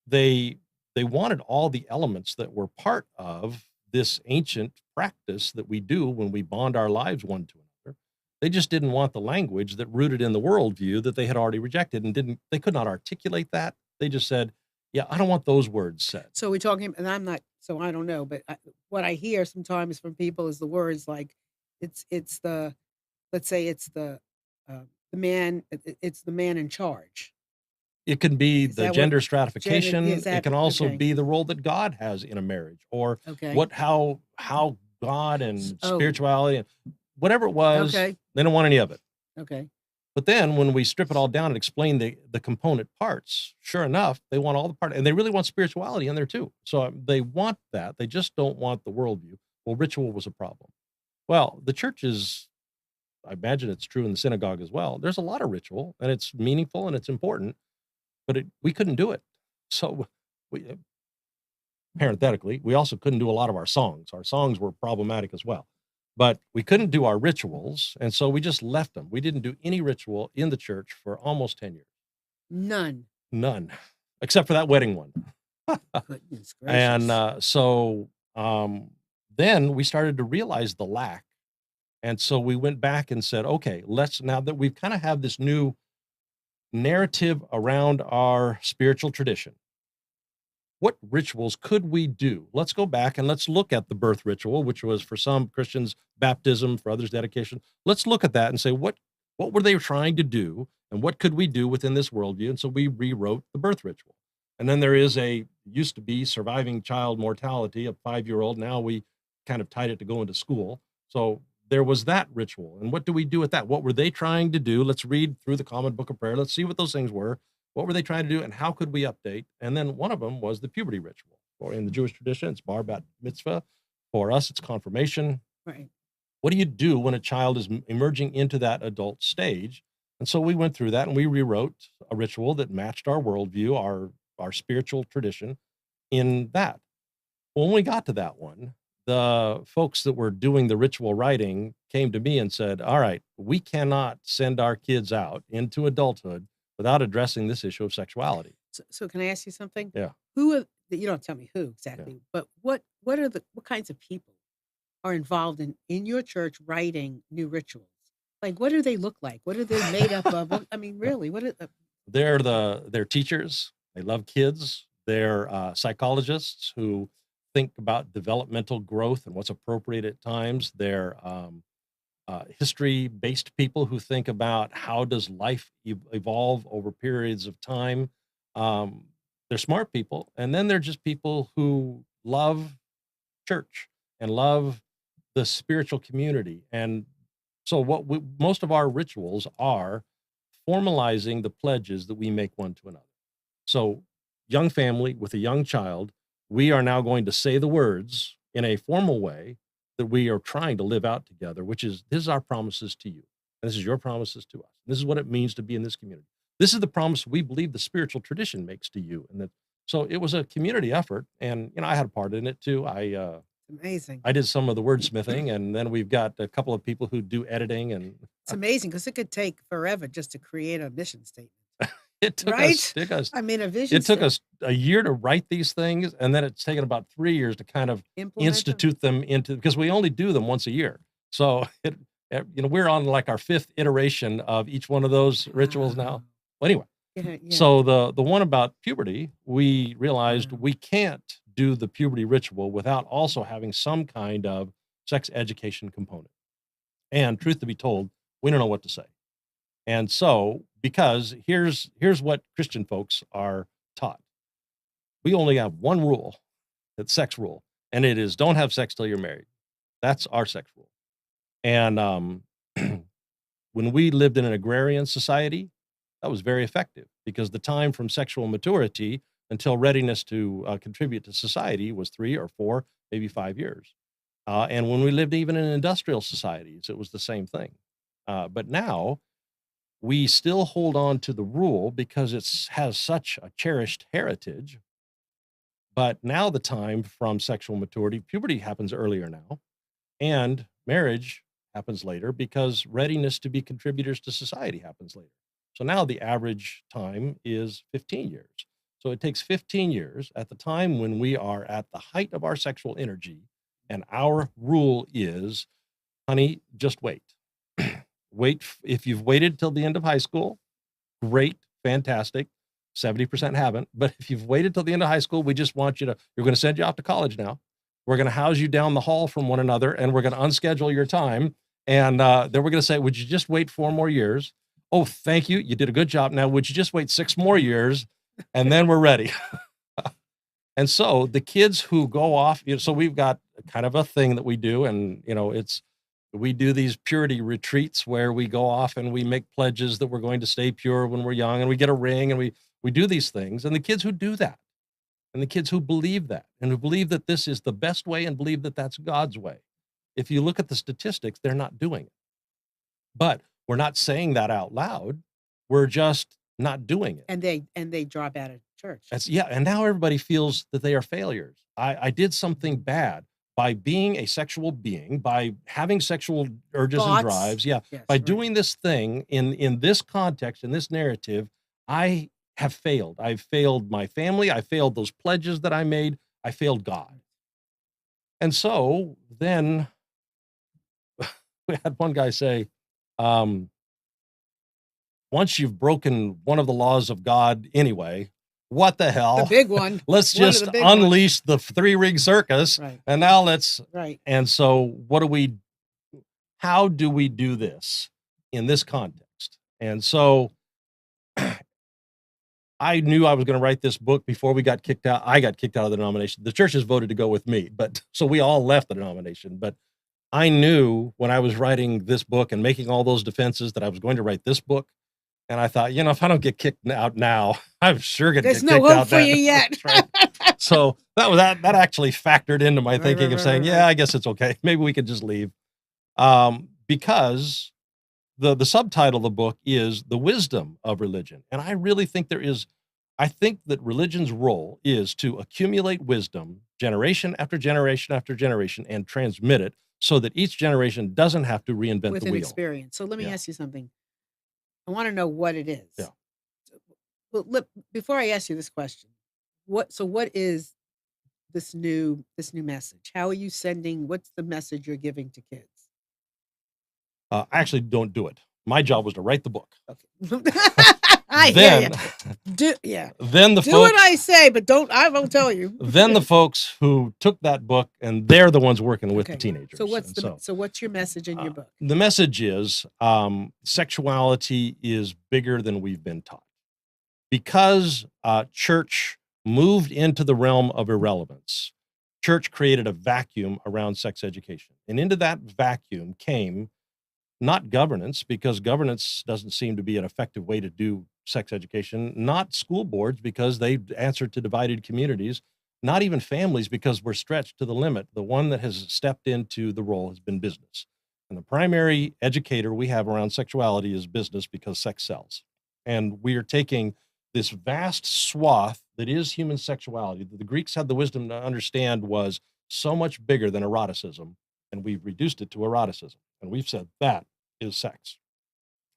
They wanted all the elements that were part of this ancient practice that we do when we bond our lives one to another. They just didn't want the language that rooted in the worldview that they had already rejected and they could not articulate that. They just said, yeah, I don't want those words said. So we're talking, and I'm not, so I don't know, but what I hear sometimes from people is the words like, it's the, let's say it's the man, it's the man in charge. It can be Is the that what- gender stratification. is that- It can also okay. be the role that God has in a marriage, or Okay. how God and Oh. spirituality and whatever it was. Okay. They don't want any of it. Okay. But then when we strip it all down and explain the component parts, sure enough, they want all the part, and they really want spirituality in there too. So they want that. They just don't want the worldview. Well, ritual was a problem. Well, the church is, I imagine it's true in the synagogue as well. There's a lot of ritual, and it's meaningful and it's important, but we couldn't do it. So we, parenthetically, we also couldn't do a lot of our songs. Our songs were problematic as well. But we couldn't do our rituals, and so we just left them. We didn't do any ritual in the church for almost 10 years. None. None, except for that wedding one. Goodness gracious. And so then we started to realize the lack. And so we went back and said, okay, now that we've kind of have this new narrative around our spiritual tradition, what rituals could we do? Let's go back and let's look at the birth ritual, which was for some Christians, baptism, for others, dedication. Let's look at that and say, what were they trying to do? And what could we do within this worldview? And so we rewrote the birth ritual. And then there used to be surviving child mortality, a 5-year-old. Now we kind of tied it to going to school. So there was that ritual. And what do we do with that? What were they trying to do? Let's read through the Common Book of Prayer. Let's see what those things were. What were they trying to do, and how could we update? And then one of them was the puberty ritual. Or in the Jewish tradition, it's bar bat mitzvah. For us, it's confirmation. Right. What do you do when a child is emerging into that adult stage? And so we went through that, and we rewrote a ritual that matched our worldview, our spiritual tradition in that. When we got to that one, the folks that were doing the ritual writing came to me and said, all right, we cannot send our kids out into adulthood without addressing this issue of sexuality. So can I ask you something? Yeah. You don't tell me who exactly, but what kinds of people are involved in your church writing new rituals? Like, what do they look like? What are they made up of? I mean, really, what are They're teachers. They love kids. They're psychologists who think about developmental growth and what's appropriate at times. They're history-based people who think about how does life evolve over periods of time. They're smart people, and then they're just people who love church and love the spiritual community. And so most of our rituals are formalizing the pledges that we make one to another. So young family with a young child, we are now going to say the words in a formal way that we are trying to live out together, which is, this is our promises to you. And this is your promises to us. This is what it means to be in this community. This is the promise we believe the spiritual tradition makes to you. And so it was a community effort. And, I had a part in it too. amazing? I did some of the wordsmithing, and then we've got a couple of people who do editing. And It's amazing because it could take forever just to create a mission statement. it took Right? us, I mean, a vision. it took us a year to write these things. And then it's taken about 3 years to kind of implement them. institute them because we only do them once a year. So We're on like our 5th iteration of each one of those rituals now. Well, anyway, Yeah. so the one about puberty, we realized Wow. we can't do the puberty ritual without also having some kind of sex education component. And truth to be told, we don't know what to say. And so, because here's what Christian folks are taught. We only have one rule, it's sex rule, and it is don't have sex till you're married. That's our sex rule. And when we lived in an agrarian society, that was very effective because the time from sexual maturity until readiness to contribute to society was 3 or 4, maybe 5 years. And when we lived even in industrial societies, it was the same thing. But now we still hold on to the rule because it has such a cherished heritage. But now the time from sexual maturity, puberty happens earlier now, and marriage happens later because readiness to be contributors to society happens later. So now the average time is 15 years. So it takes 15 years at the time when we are at the height of our sexual energy. And our rule is, honey, just wait. Wait. If you've waited till the end of high school, great, fantastic. 70% haven't. But if you've waited till the end of high school, we just want you're going to send you off to college now. We're going to house you down the hall from one another, and we're going to unschedule your time. And then we're going to say, would you just wait 4 more years? Oh, thank you. You did a good job. Now, would you just wait 6 more years? And then we're ready. And so the kids who go off, so we've got kind of a thing that we do. And, we do these purity retreats where we go off and we make pledges that we're going to stay pure when we're young, and we get a ring, and we do these things. And the kids who do that, and the kids who believe that, and who believe that this is the best way and believe that that's God's way, if you look at the statistics, they're not doing it. But we're not saying that out loud. We're just not doing it. And they drop out of church. And now everybody feels that they are failures. I did something bad by being a sexual being, by having sexual urges and drives. Yeah. Yes, by right. doing this thing in this context, in this narrative, I have failed. I've failed my family. I failed those pledges that I made. I failed God. And so then we had one guy say, once you've broken one of the laws of God anyway, what the hell? The big one. Let's just unleash the 3-ring circus. Right. And now let's. Right. And so how do we do this in this context? And so I knew I was going to write this book before we got kicked out. I got kicked out of the denomination. The churches voted to go with me, so we all left the denomination. But I knew when I was writing this book and making all those defenses that I was going to write this book. And I thought, if I don't get kicked out now, I'm sure going to get kicked out. There's no hope for you yet. Right. So that actually factored into my thinking of saying, yeah, I guess it's okay. Maybe we could just leave. Because the subtitle of the book is The Wisdom of Religion. And I really think I think that religion's role is to accumulate wisdom generation after generation after generation and transmit it so that each generation doesn't have to reinvent with the an wheel. Experience. So let me ask you something. I want to know what it is. Yeah. Well, look, before I ask you this question, what is this new message? How are you sending? What's the message you're giving to kids? I actually don't do it. My job was to write the book. Okay. Then the do folks, what I say, but I won't tell you. Then the folks who took that book, and they're the ones working with the teenagers. So what's your message in your book? The message is sexuality is bigger than we've been taught. Because church moved into the realm of irrelevance, church created a vacuum around sex education. And into that vacuum came not governance, because governance doesn't seem to be an effective way to do sex education, not school boards, because they answer to divided communities, not even families, because we're stretched to the limit. The one that has stepped into the role has been business. And the primary educator we have around sexuality is business, because sex sells. And we are taking this vast swath that is human sexuality, that the Greeks had the wisdom to understand was so much bigger than eroticism, and we've reduced it to eroticism. And we've said that is sex.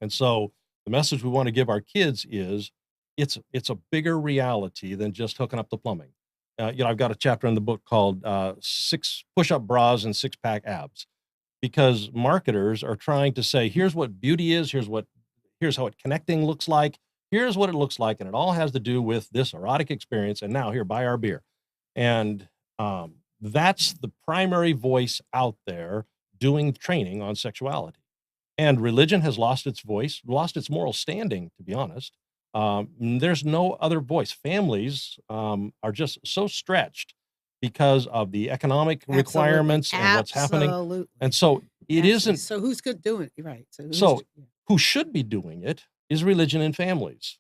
And so the message we want to give our kids is it's a bigger reality than just hooking up the plumbing. I've got a chapter in the book called 6 push-up bras and 6-pack abs, because marketers are trying to say, here's what beauty is, here's how it connecting looks like, here's what it looks like, and it all has to do with this erotic experience, and now here, buy our beer. And that's the primary voice out there doing training on sexuality. And religion has lost its voice, lost its moral standing, to be honest. There's no other voice. Families are just so stretched because of the economic requirements and what's happening. Absolutely. And so it isn't. So who's good doing it? Right. So who should be doing it is religion and families.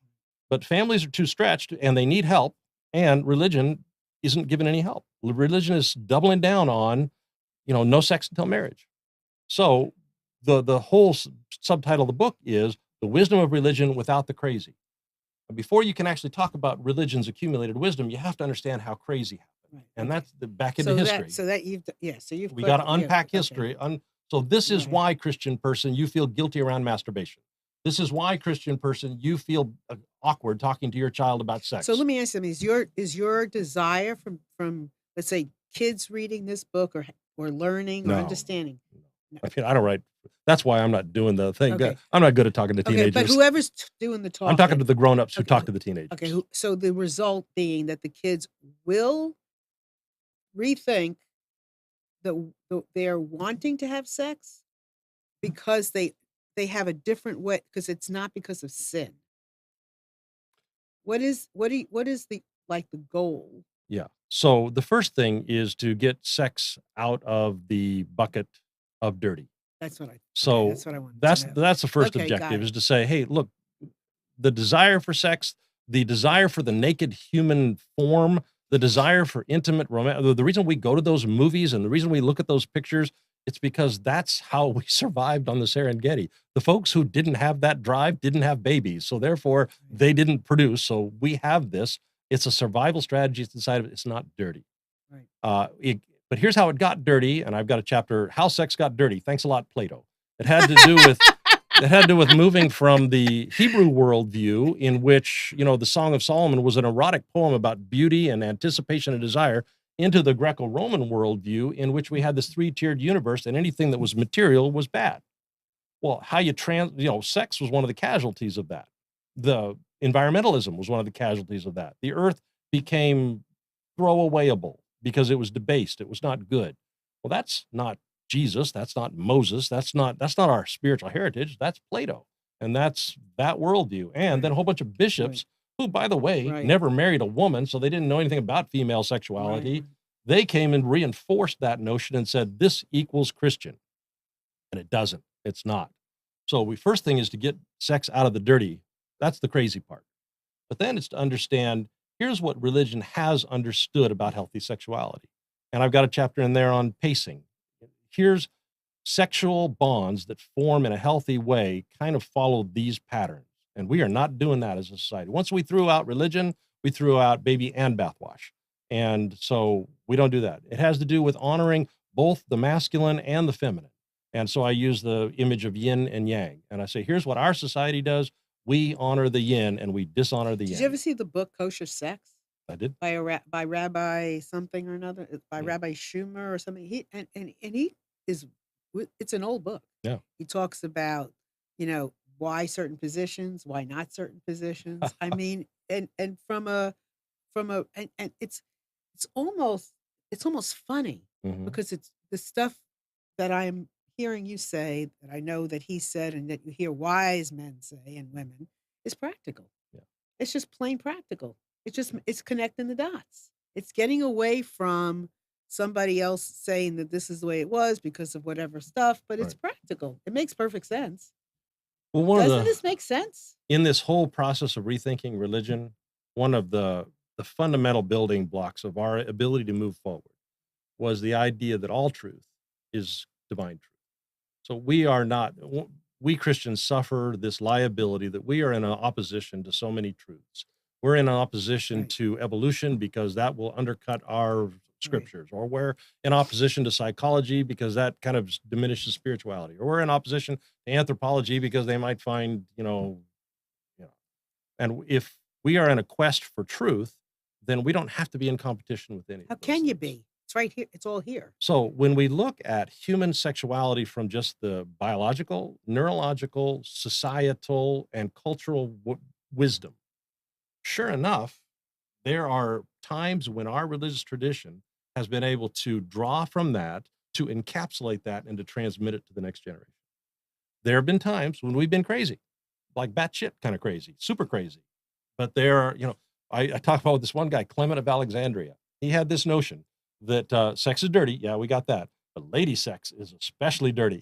But families are too stretched and they need help, and religion isn't giving any help. Religion is doubling down on, no sex until marriage. So the whole subtitle of the book is The Wisdom of Religion Without the Crazy. And before you can actually talk about religion's accumulated wisdom, you have to understand how crazy happened. Right. And that's back into history. We got to unpack history. So this is why, Christian person, you feel guilty around masturbation. This is why, Christian person, you feel awkward talking to your child about sex. So let me ask you something. Is your desire from let's say kids reading this book or learning or understanding? No. I don't write. That's why I'm not doing the thing. Okay. I'm not good at talking to teenagers. But whoever's doing the talking. I'm talking to the grown-ups who talk to the teenagers. Okay. So the result being that the kids will rethink they're wanting to have sex because they have a different way, because it's not because of sin. What is the goal? Yeah. So the first thing is to get sex out of the bucket of dirty. That's what I. So that's what I want. That's the first objective, is to say, hey, look, the desire for sex, the desire for the naked human form, the desire for intimate romance. The reason we go to those movies and the reason we look at those pictures, it's because that's how we survived on the Serengeti. The folks who didn't have that drive didn't have babies, so therefore they didn't produce. So we have this. It's a survival strategy. It's inside of it. It's not dirty. Right. But here's how it got dirty, and I've got a chapter, How Sex Got Dirty. Thanks a lot, Plato. It had to do with moving from the Hebrew worldview, in which, the Song of Solomon was an erotic poem about beauty and anticipation and desire, into the Greco-Roman worldview, in which we had this three-tiered universe, and anything that was material was bad. Well, sex was one of the casualties of that. The environmentalism was one of the casualties of that. The earth became throwawayable because it was debased. It was not good. Well, that's not Jesus. That's not Moses. That's not our spiritual heritage. That's Plato. And that's that worldview. And then a whole bunch of bishops who, by the way, never married a woman, so they didn't know anything about female sexuality. They came and reinforced that notion and said, this equals Christian. And it doesn't. It's not. So first thing is to get sex out of the dirty. That's the crazy part. But then it's to understand, here's what religion has understood about healthy sexuality. And I've got a chapter in there on pacing. Here's sexual bonds that form in a healthy way kind of follow these patterns. And we are not doing that as a society. Once we threw out religion, we threw out baby and bathwash. And so we don't do that. It has to do with honoring both the masculine and the feminine. And so I use the image of yin and yang. And I say, here's what our society does. We honor the yin and we dishonor the yang. Did you ever see the book Kosher Sex? I did. By Rabbi something or another, by Rabbi Schumer or something. It's an old book. Yeah. He talks about, why certain positions, why not certain positions. I mean, and it's almost funny because it's the stuff that I'm hearing you say, that I know that he said, and that you hear wise men say and women, is practical. Yeah. It's just plain practical. It's connecting the dots. It's getting away from somebody else saying that this is the way it was because of whatever stuff, but it's practical. It makes perfect sense. Well, doesn't this make sense? In this whole process of rethinking religion, one of the fundamental building blocks of our ability to move forward was the idea that all truth is divine truth. So we Christians suffer this liability that we are in opposition to so many truths. We're in opposition to evolution because that will undercut our scriptures, or we're in opposition to psychology because that kind of diminishes spirituality, or we're in opposition to anthropology because they might find, and if we are in a quest for truth, then we don't have to be in competition with anyone. How can you be? It's right here. It's all here. So when we look at human sexuality from just the biological, neurological, societal, and cultural wisdom, sure enough, there are times when our religious tradition has been able to draw from that, to encapsulate that, and to transmit it to the next generation. There have been times when we've been crazy, like batshit kind of crazy, super crazy. But there are, I talk about this one guy, Clement of Alexandria. He had this notion that sex is dirty. Yeah, we got that. But lady sex is especially dirty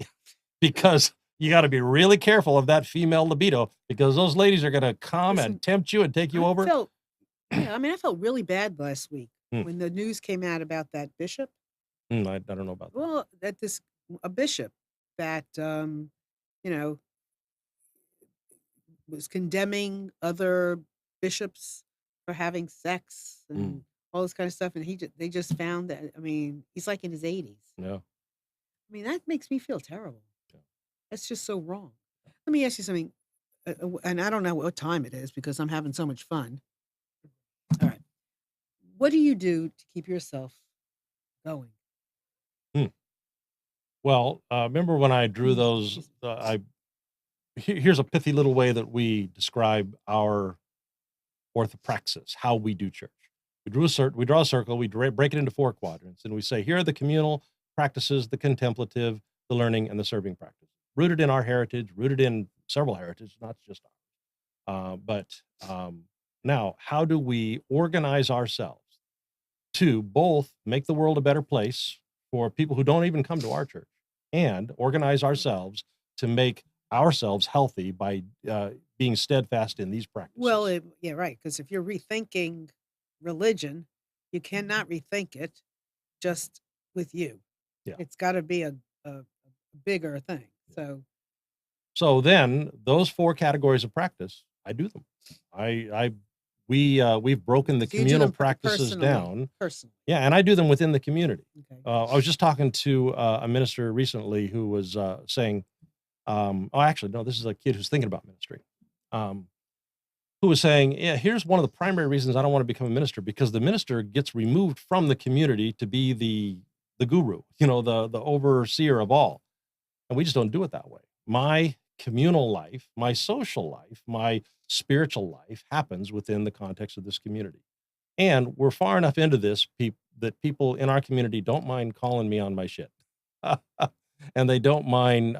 because you got to be really careful of that female libido, because those ladies are going to come Listen, and tempt you and take you I over. felt, I mean, I felt really bad last week Hmm. when the news came out about that bishop. I don't know about that. Well, a bishop that, you know, was condemning other bishops for having sex and all this kind of stuff, and they just found that. I mean, he's like in his 80s. Yeah. I mean, that makes me feel terrible. Yeah. That's just so wrong. Let me ask you something, and I don't know what time it is because I'm having so much fun. All right, what do you do to keep yourself going? Well, remember when I drew those? Here's a pithy little way that we describe our orthopraxis, how we do church. We draw a circle, we break it into 4 quadrants, and we say, here are the communal practices, the contemplative, the learning, and the serving practice, rooted in our heritage, rooted in several heritages, not just ours. Now, how do we organize ourselves to both make the world a better place for people who don't even come to our church, and organize ourselves to make ourselves healthy by being steadfast in these practices? Well, yeah, right. Because if you're rethinking religion, you cannot rethink it just with you. Yeah. It's got to be a bigger thing. So then those 4 categories of practice, I do them. We've broken the So you do communal them practices down. personally. Yeah, and I do them within the community. Okay. I was just talking to a minister recently who was saying, actually, no, this is a kid who's thinking about ministry, who was saying, yeah, here's one of the primary reasons I don't want to become a minister, because the minister gets removed from the community to be the guru, the overseer of all. And we just don't do it that way. My communal life, my social life, my spiritual life happens within the context of this community. And we're far enough into this that people in our community don't mind calling me on my shit. And they don't mind,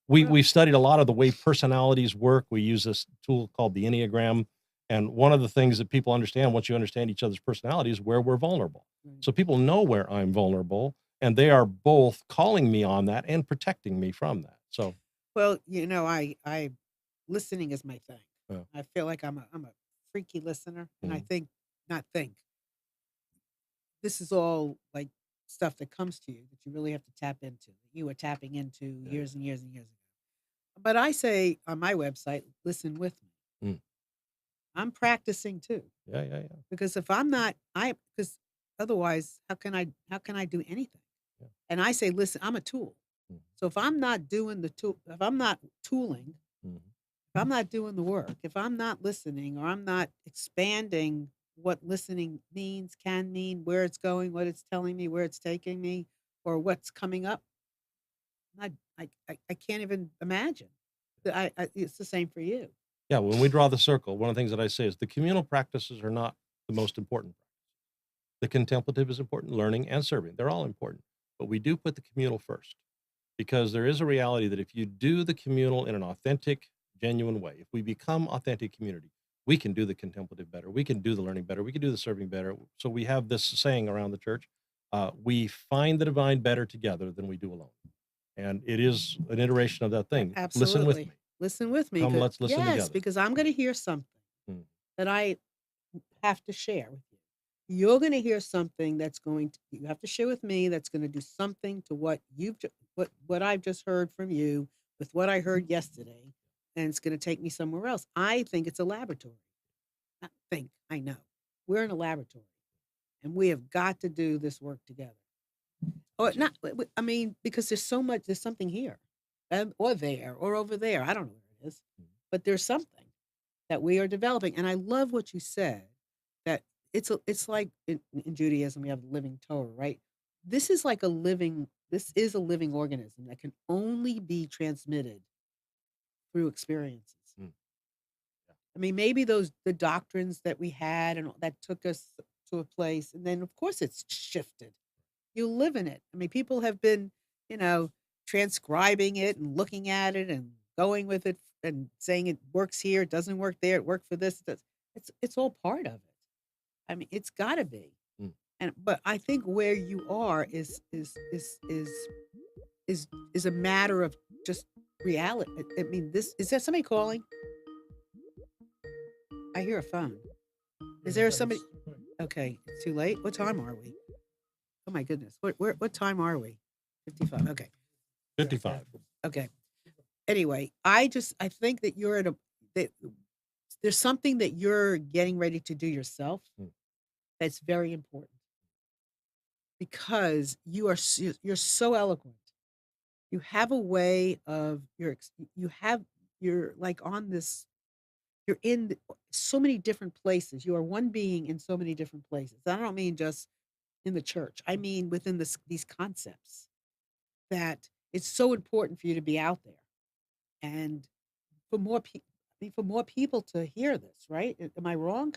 we've studied a lot of the way personalities work. We use this tool called the Enneagram. And one of the things that people understand, once you understand each other's personality, is where we're vulnerable. Right. So people know where I'm vulnerable, and they are both calling me on that and protecting me from that. So, Well, I listening is my thing. Yeah. I feel like I'm a freaky listener, and I not think. This is all like stuff that comes to you that you really have to tap into. That you were tapping into years and years and years ago. But I say on my website, listen with me. I'm practicing too. yeah. Because if I'm not, because otherwise, how can I do anything? Yeah. And I say, listen, I'm a tool. So if I'm not doing the tool, if I'm not tooling, if I'm not doing the work, if I'm not listening, or I'm not expanding what listening means, can mean, where it's going, what it's telling me, where it's taking me, or what's coming up, I can't even imagine. It's the same for you. Yeah, when we draw the circle, one of the things that I say is the communal practices are not the most important. The contemplative is important, learning and serving. They're all important. But we do put the communal first, because there is a reality that if you do the communal in an authentic, genuine way, if we become authentic community, we can do the contemplative better. We can do the learning better. We can do the serving better. So we have this saying around the church, we find the divine better together than we do alone. And it is an iteration of that thing. Absolutely. Listen with me. Listen with me. Come, let's listen yes, together. because I'm going to hear something Mm. that I have to share with you. You're going to hear something that's you have to share with me, that's going to do something to what what I've just heard from you with what I heard yesterday, and it's going to take me somewhere else. I think it's a laboratory. I know. We're in a laboratory, and we have got to do this work together. Or not, I mean, because there's something here, or there, or over there. I don't know where it is, but there's something that we are developing. And I love what you said, that it's like in Judaism we have the living Torah, right? This is like a living. This is a living organism that can only be transmitted through experiences. Mm. I mean, maybe the doctrines that we had and that took us to a place, and then of course it's shifted. You live in it. I mean, people have been, you know, transcribing it and looking at it and going with it and saying it works here, it doesn't work there, it worked for this. It's all part of it. I mean, it's got to be. Mm. And but I think where you are is a matter of just reality. I mean, this is there somebody calling? I hear a phone. Is there somebody? Okay, it's too late. What time are we? Oh my goodness. What time are we? 55. Okay. 55. Okay. Anyway, I think that you're at a that there's something that you're getting ready to do yourself Mm. that's very important because you're so eloquent. You have a way of you're like on this you're in so many different places. You are one being in so many different places. I don't mean just in the church. I mean within these concepts that it's so important for you to be out there and for more people. I mean, for more people to hear this, right? Am I wrong?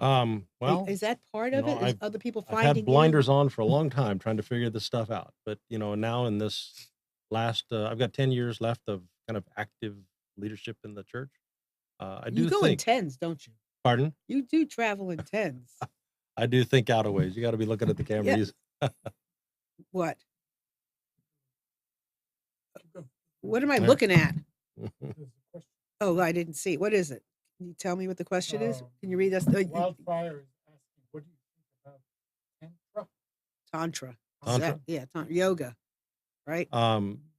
Well, Is that part you of know, it? Is other people I've had finding you? blinders on for a long time trying to figure this stuff out. But, you know, now in this I've got 10 years left of kind of active leadership in the church. I You do go in think, tens, don't you? pardon? You do travel in tens. I do think out of ways. You got to be looking at the camera. Yeah. What? What am I There. looking at? Oh, I didn't see. What is it? Can you tell me what the question is? Can you read us? Wildfire is asking, what do you think about tantra? Tantra? Yeah, yoga, right?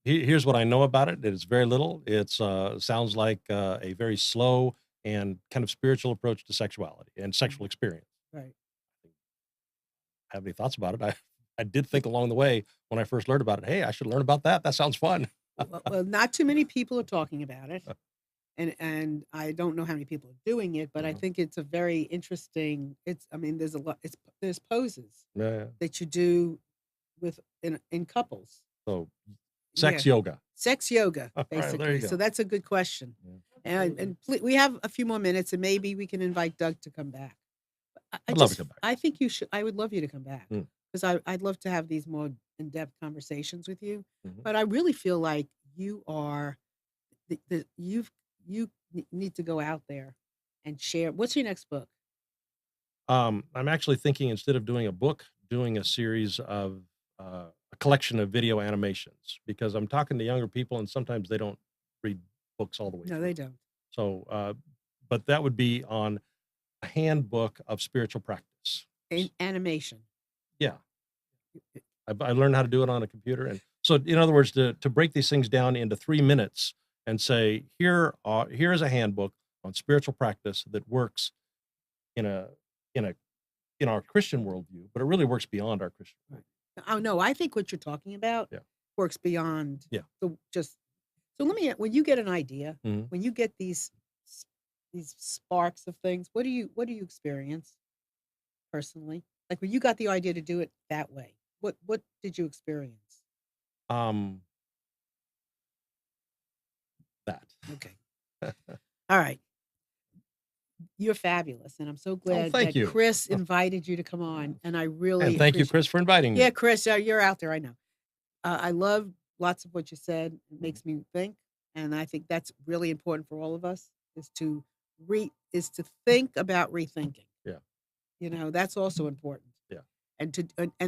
Here's what I know about it. It's very little. It's sounds like a very slow and kind of spiritual approach to sexuality and sexual experience. Right. Have any thoughts about it? I did think along the way when I first learned about it, hey, I should learn about that. That sounds fun. Well, not too many people are talking about it, and I don't know how many people are doing it, but I think it's a very interesting. I mean, there's a lot. There's poses Yeah. that you do in couples. So sex yoga. Sex yoga, All right, there basically. you go. So that's a good question. Yeah. And we have a few more minutes, and maybe we can invite Doug to come back. I'd love to come back. I think you should. I would love you to come back Mm. because I'd love to have these more in-depth conversations with you. Mhm. But I really feel like you are you need to go out there and share. What's your next book? I'm actually thinking instead of doing a book, doing a series of a collection of video animations because I'm talking to younger people and sometimes they don't read books all the way No, through. they don't. So, but that would be on a handbook of spiritual practice. Animation. Yeah. I learned how to do it on a computer. And so, in other words, to break these things down into 3 minutes and say, here is a handbook on spiritual practice that works in a in a in our Christian worldview, but it really works beyond our Christian worldview. Oh no, I think what you're talking about Yeah. works beyond Yeah. just. So let me. When you get an idea, Mhm. when you get these sparks of things, what do you experience personally? Like when you got the idea to do it that way, what did you experience? Um, that. Okay, all right. You're fabulous, and I'm so glad thank that you. Chris invited you to come on, and I really And thank you, appreciate. Chris, for inviting me. Yeah, Chris, you're out there. I know. I love lots of what you said. It makes me think, and I think that's really important for all of us is to think about rethinking. Yeah. You know, that's also important. Yeah. And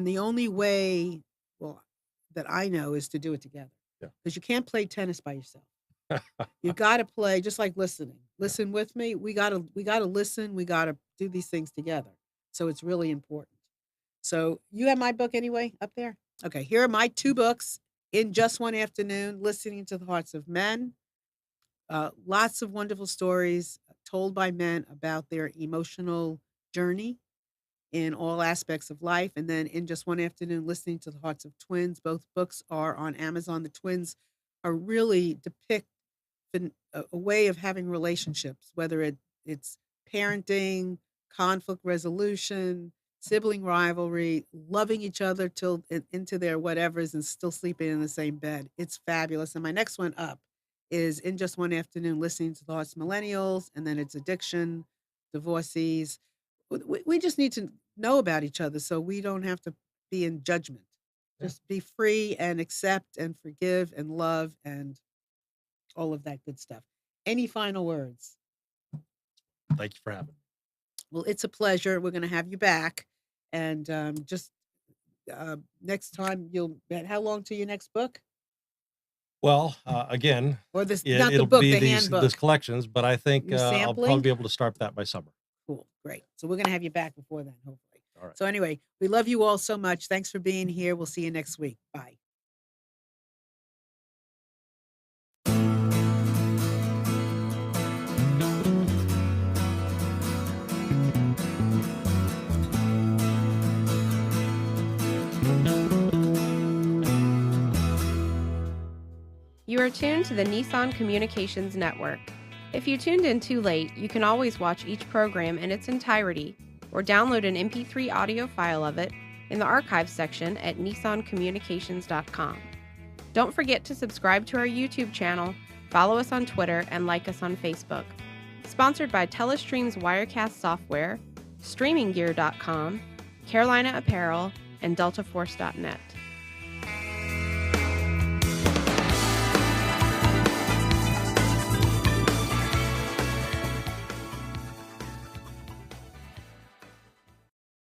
the only way, well, that I know is to do it together. Yeah. Because you can't play tennis by yourself. You got to play just like listening. Listen with me. We got to listen. We got to do these things together. So it's really important. So you have my book anyway up there? Okay, here are my 2 books in just one afternoon, Listening to the Hearts of Men. Lots of wonderful stories told by men about their emotional journey in all aspects of life. And then in just one afternoon, Listening to the Hearts of Twins. Both books are on Amazon. The twins are really depict a way of having relationships, whether it's parenting, conflict resolution, sibling rivalry, loving each other till into their whatevers and still sleeping in the same bed. It's fabulous. And my next one up is In Just One Afternoon, Listening to Thoughts Millennials, and then it's addiction, divorcees. We just need to know about each other so we don't have to be in judgment. Yeah. Just be free and accept and forgive and love and all of that good stuff. Any final words? Thank you for having me. Well, it's a pleasure. We're going to have you back. And just next time how long to your next book? Well, again, Or not the it'll book, be the handbook. these collections, but I think You're I'll sampling? probably be able to start that by summer. Cool. Great. So we're going to have you back before then, hopefully. All right. So anyway, we love you all so much. Thanks for being here. We'll see you next week. Bye. You are tuned to the Nissan Communications Network. If you tuned in too late, you can always watch each program in its entirety or download an MP3 audio file of it in the archives section at nissancommunications.com. Don't forget to subscribe to our YouTube channel, follow us on Twitter, and like us on Facebook. Sponsored by Telestream's Wirecast software, StreamingGear.com, Carolina Apparel, and DeltaForce.net.